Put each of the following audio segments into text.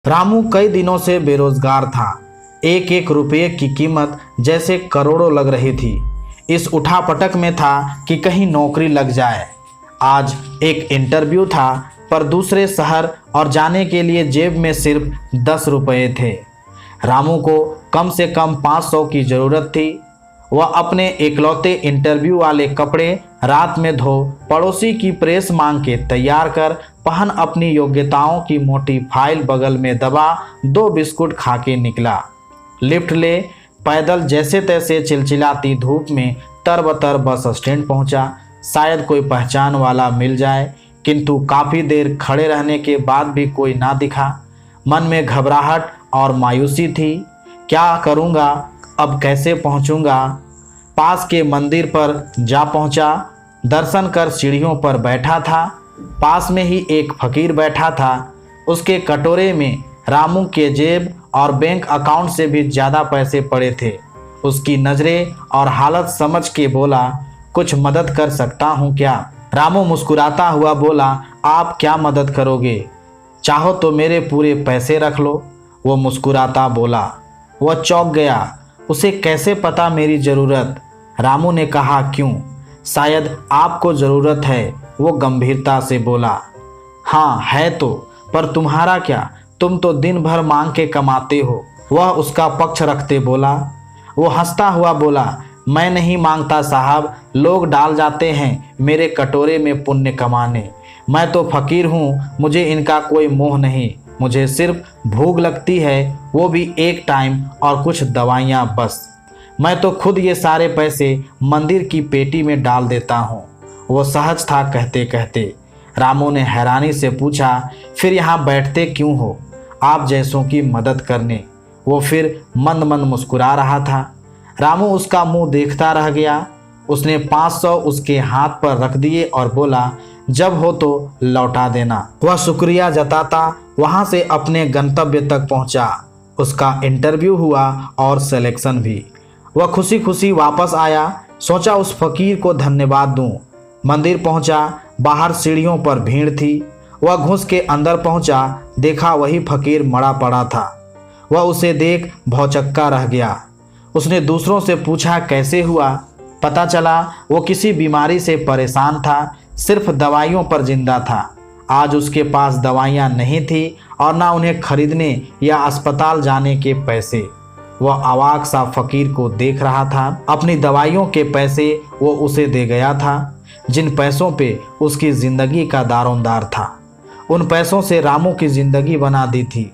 रामू कई दिनों से बेरोजगार था। एक एक रुपये की कीमत जैसे करोड़ों लग रही थी। इस उठापटक में था कि कहीं नौकरी लग जाए। आज एक इंटरव्यू था, पर दूसरे शहर और जाने के लिए जेब में सिर्फ 10 रुपये थे। रामू को कम से कम 500 की ज़रूरत थी। वह अपने इकलौते इंटरव्यू वाले कपड़े रात में धो, पड़ोसी की प्रेस मांग के तैयार कर, पहन, अपनी योग्यताओं की मोटी फाइल बगल में दबा 2 बिस्कुट खा के निकला। लिफ्ट ले पैदल जैसे तैसे चिलचिलाती धूप में तरबतर बस स्टैंड पहुंचा। शायद कोई पहचान वाला मिल जाए, किंतु काफ़ी देर खड़े रहने के बाद भी कोई ना दिखा। मन में घबराहट और मायूसी थी। क्या करूँगा, अब कैसे पहुँचूँगा? पास के मंदिर पर जा पहुँचा। दर्शन कर सीढ़ियों पर बैठा था। पास में ही एक फकीर बैठा था। उसके कटोरे में रामू के जेब और बैंक अकाउंट से भी ज़्यादा पैसे पड़े थे। उसकी नज़रें और हालत समझ के बोला, कुछ मदद कर सकता हूँ क्या? रामू मुस्कुराता हुआ बोला, आप क्या मदद करोगे? चाहो तो मेरे पूरे पैसे रख लो। वो मुस्कुराता बोला। वह चौंक गया। उसे कैसे पता मेरी ज़रूरत? रामू ने कहा, क्यों? शायद आपको ज़रूरत है। वो गंभीरता से बोला, हाँ है तो, पर तुम्हारा क्या? तुम तो दिन भर मांग के कमाते हो। वह उसका पक्ष रखते बोला। वो हंसता हुआ बोला, मैं नहीं मांगता साहब, लोग डाल जाते हैं मेरे कटोरे में पुण्य कमाने। मैं तो फकीर हूँ, मुझे इनका कोई मोह नहीं। मुझे सिर्फ भूख लगती है, वो भी एक टाइम, और कुछ दवाइयाँ बस। मैं तो खुद ये सारे पैसे मंदिर की पेटी में डाल देता हूँ। वो सहज था कहते कहते। रामू ने हैरानी से पूछा, फिर यहाँ बैठते क्यों हो? आप जैसों की मदद करने। वो फिर मंद मंद मुस्कुरा रहा था। रामू उसका मुंह देखता रह गया। उसने 500 उसके हाथ पर रख दिए और बोला, जब हो तो लौटा देना। वह शुक्रिया जताता वहाँ से अपने गंतव्य तक पहुँचा। उसका इंटरव्यू हुआ और सिलेक्शन भी। वह खुशी खुशी वापस आया। सोचा उस फकीर को धन्यवाद दूं। मंदिर पहुंचा। बाहर सीढ़ियों पर भीड़ थी। वह घुस के अंदर पहुंचा। देखा वही फकीर मरा पड़ा था। वह उसे देख भौचक्का रह गया। उसने दूसरों से पूछा, कैसे हुआ? पता चला वो किसी बीमारी से परेशान था, सिर्फ दवाइयों पर जिंदा था। आज उसके पास दवाइयाँ नहीं थी और ना उन्हें खरीदने या अस्पताल जाने के पैसे। वह अवाक सा फकीर को देख रहा था। अपनी दवाइयों के पैसे वो उसे दे गया था, जिन पैसों पे उसकी ज़िंदगी का दारोमदार था। उन पैसों से रामू की ज़िंदगी बना दी थी।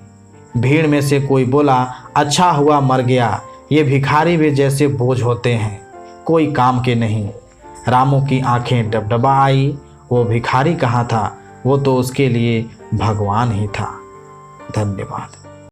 भीड़ में से कोई बोला, अच्छा हुआ मर गया, ये भिखारी भी जैसे बोझ होते हैं, कोई काम के नहीं। रामू की आंखें डबडबा आई। वो भिखारी कहाँ था? वो तो उसके लिए भगवान ही था। धन्यवाद।